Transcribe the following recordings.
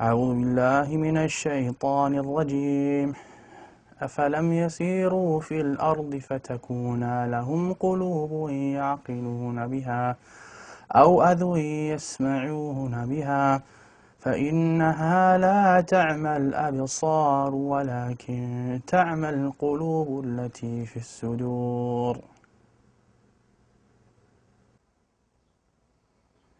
أعوذ بالله من الشيطان الرجيم أفلم يسيروا في الأرض فتكون لهم قلوب يعقلون بها أو أذن يسمعون بها فإنها لا تعمى الأبصار ولكن تعمى القلوب التي في الصدور.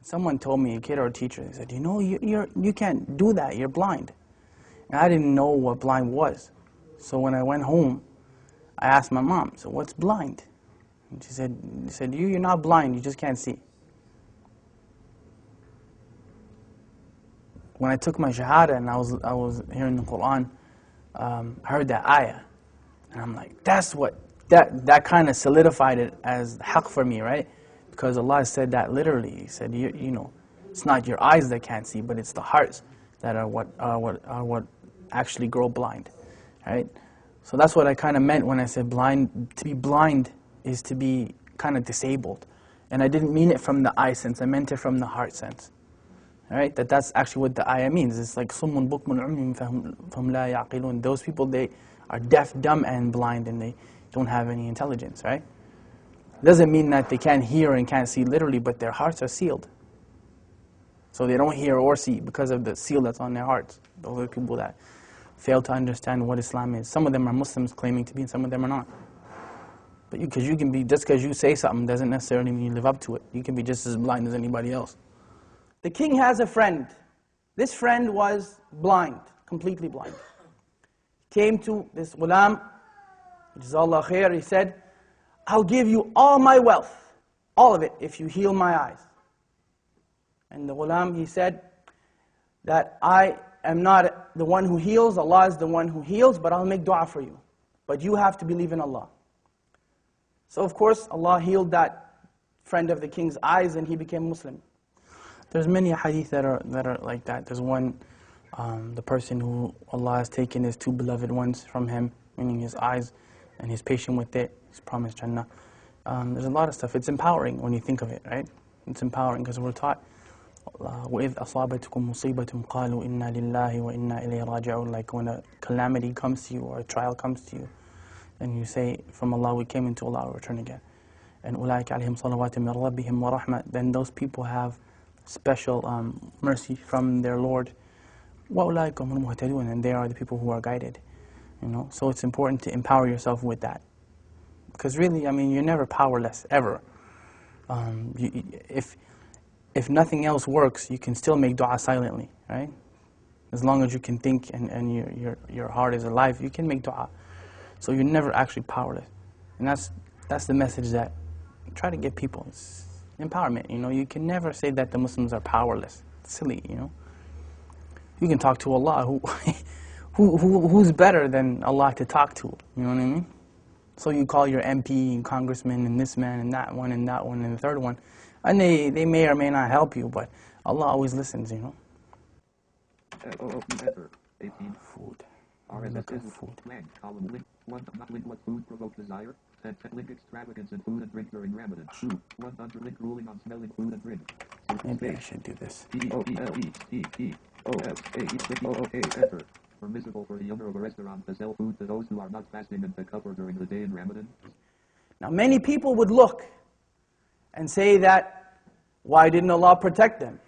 Someone told me, a kid or a teacher, they said, you know, you can't do that, you're blind. And I didn't know what blind was. So when I went home, I asked my mom, so what's blind? And she said, you're not blind, you just can't see. When I took my shahada and I was hearing the Quran, I heard that ayah. And I'm like, that kind of solidified it as haqq for me, right? Because Allah said that literally. He said, you know, it's not your eyes that can't see, but it's the hearts that are what actually grow blind, right? So that's what I kind of meant when I said blind. To be blind is to be kind of disabled. And I didn't mean it from the eye sense, I meant it from the heart sense. Right? That's actually what the ayah means. It's like summun bukmun umyun fahum la ya'qilun. Those people, they are deaf, dumb, and blind, and they don't have any intelligence, right? Doesn't mean that they can't hear and can't see literally, but their hearts are sealed. So they don't hear or see because of the seal that's on their hearts. Those are the people that fail to understand what Islam is. Some of them are Muslims claiming to be, and some of them are not. But just because you say something doesn't necessarily mean you live up to it. You can be just as blind as anybody else. The king has a friend. This friend was blind, completely blind. Came to this ghulam, Jazakallah khair, he said, I'll give you all my wealth, all of it, if you heal my eyes. And the ghulam, he said, that I am not the one who heals, Allah is the one who heals, but I'll make dua for you. But you have to believe in Allah. So of course, Allah healed that friend of the king's eyes and he became Muslim. There's many hadith that are like that. There's one, the person who Allah has taken his two beloved ones from him, meaning his eyes, and he's patient with it, he's promised Jannah. There's a lot of stuff. It's empowering when you think of it, right? It's empowering because we're taught, وَإِذْ أَصَابَتْكُمْ مُصِيبَةٌ قَالُوا إِنَّا لِلَّهِ وَإِنَّا إِلَيْهِ رَاجِعُونَ. Like when a calamity comes to you or a trial comes to you, and you say, from Allah we came, into Allah we return again. And أُولَٰئِكَ عَلَيْهِمْ صَلَوَاتٌ مِّن رَبِّهِمْ وَرَحْمَةٌ. Then those people have special mercy from their Lord. وَأُولَٰئِكَ هُمُ الْمُهْتَدُونَ. And they are the people who are guided. You know, so it's important to empower yourself with that. Because really, I mean, you're never powerless, ever. If nothing else works, you can still make dua silently, right? As long as you can think and your heart is alive, you can make dua. So you're never actually powerless. And that's the message that I try to give people. It's empowerment, you know. You can never say that the Muslims are powerless. It's silly, you know. You can talk to Allah, who's better than Allah to talk to, you know what I mean? So you call your MP and congressman and this man and that one and the third one, and they may or may not help you, but Allah always listens, you know. Food. Look at food. What food provokes desire? Link extravagance in food and drink during Ramadan. 1 link ruling on smelling food and drink. Maybe I should do this. Permissible for the owner of a restaurant to sell food to those who are not fasting and to cover during the day in Ramadan. Now many people would look and say that, why didn't Allah protect them?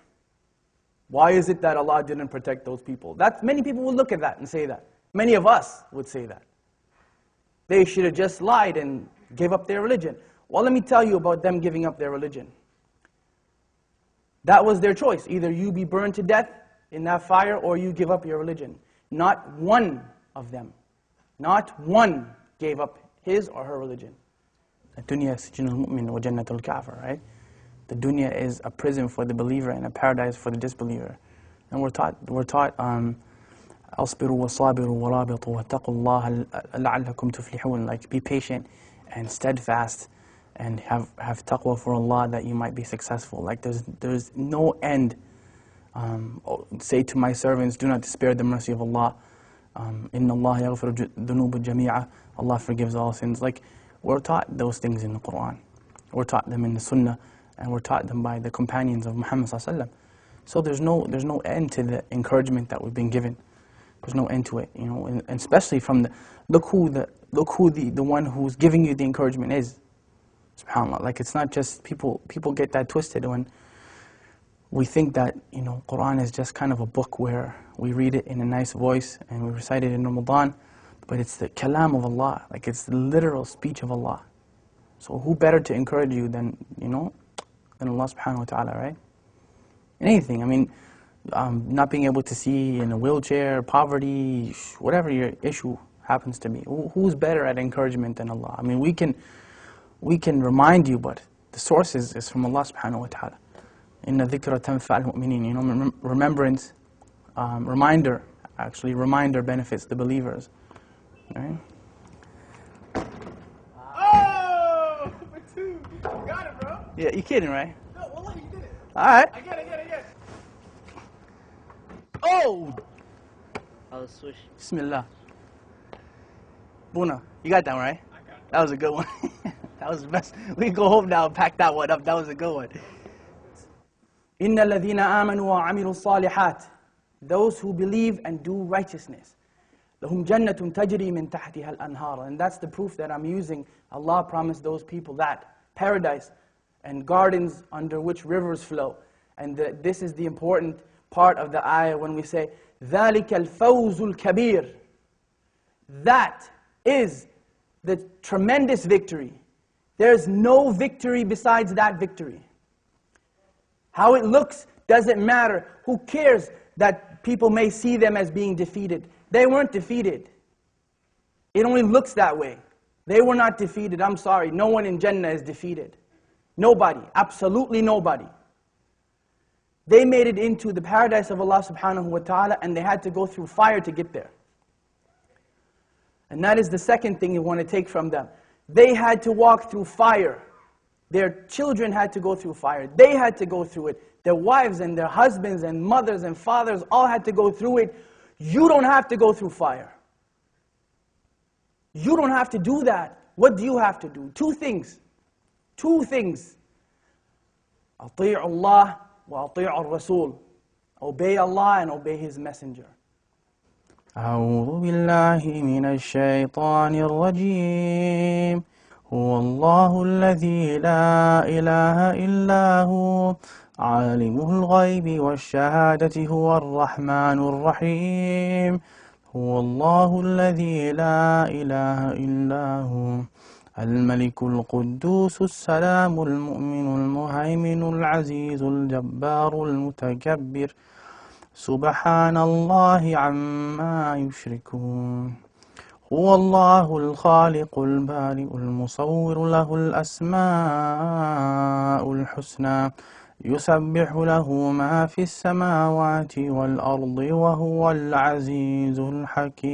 Why is it that Allah didn't protect those people? Many people would look at that and say that. Many of us would say that. They should have just lied and gave up their religion. Well, let me tell you about them giving up their religion. That was their choice. Either you be burned to death in that fire or you give up your religion. Not one of them, not one gave up his or her religion. الدنيا سجن المؤمن وجنة الكافر, right? The dunya is a prison for the believer and a paradise for the disbeliever. And we're taught أصبروا وصابروا ورابطوا واتقوا الله لعلكم تفلحون. Like, be patient and steadfast and have taqwa for Allah that you might be successful. Like, there's no end. Say to my servants, do not despair the mercy of Allah. Inna Allah yaghfiru dhunuba jami'a. Allah forgives all sins. Like, we're taught those things in the Quran. We're taught them in the Sunnah, and we're taught them by the companions of Muhammad sallallahu alaihi wasallam. So there's no end to the encouragement that we've been given. There's no end to it, you know, and especially from look who the one who's giving you the encouragement is. SubhanAllah. Like, it's not just people get that twisted when we think that, you know, Quran is just kind of a book where we read it in a nice voice and we recite it in Ramadan, but it's the kalam of Allah, like it's the literal speech of Allah. So who better to encourage you than, you know, than Allah subhanahu wa ta'ala, right? Anything, I mean, not being able to see in a wheelchair, poverty, whatever your issue happens to be. Who's better at encouragement than Allah? I mean, we can remind you, but the source is from Allah subhanahu wa ta'ala. Inna dhikra tanfa'al mu'minin. You know, remembrance, reminder benefits the believers. Right? Oh, for two. You got it, bro. Yeah, you kidding, right? No, wallah, you did it. All right. I get it. Oh! I'll switch. Bismillah. Buna, you got that one, right? I got it. That was a good one. That was the best. We can go home now and pack that one up. That was a good one. إِنَّ الَّذِينَ آمَنُوا وَعَمِلُوا الصَّالِحَاتِ. Those who believe and do righteousness. لَهُمْ جَنَّةٌ تَجْرِي مِنْ تَحْتِهَا الْأَنْهَارُ. And that's the proof that I'm using. Allah promised those people that. Paradise and gardens under which rivers flow. And this is the important part of the ayah when we say, ذَلِكَ الْفَوْزُ الْكَبِيرُ. That is the tremendous victory. There's no victory besides that victory. How it looks doesn't matter. Who cares that people may see them as being defeated? They weren't defeated. It only looks that way. They were not defeated. I'm sorry. No one in Jannah is defeated. Nobody. Absolutely nobody. They made it into the paradise of Allah subhanahu wa ta'ala, and they had to go through fire to get there. And that is the second thing you want to take from them. They had to walk through fire. Their children had to go through fire. They had to go through it. Their wives and their husbands and mothers and fathers all had to go through it. You don't have to go through fire. You don't have to do that. What do you have to do? Two things. Two things. أطيعوا الله وأطيعوا الرسول. Obey Allah and obey His Messenger. أعوذ بالله من الشيطان الرجيم هو الله الذي لا إله إلا هو عالم الغيب والشهادة هو الرحمن الرحيم هو الله الذي لا إله إلا هو الملك القدوس السلام المؤمن المهيمن العزيز الجبار المتكبر سبحان الله عما يشركون هو الله الخالق البارئ المصور له الأسماء الحسنى يسبح له ما في السماوات والأرض وهو العزيز الحكيم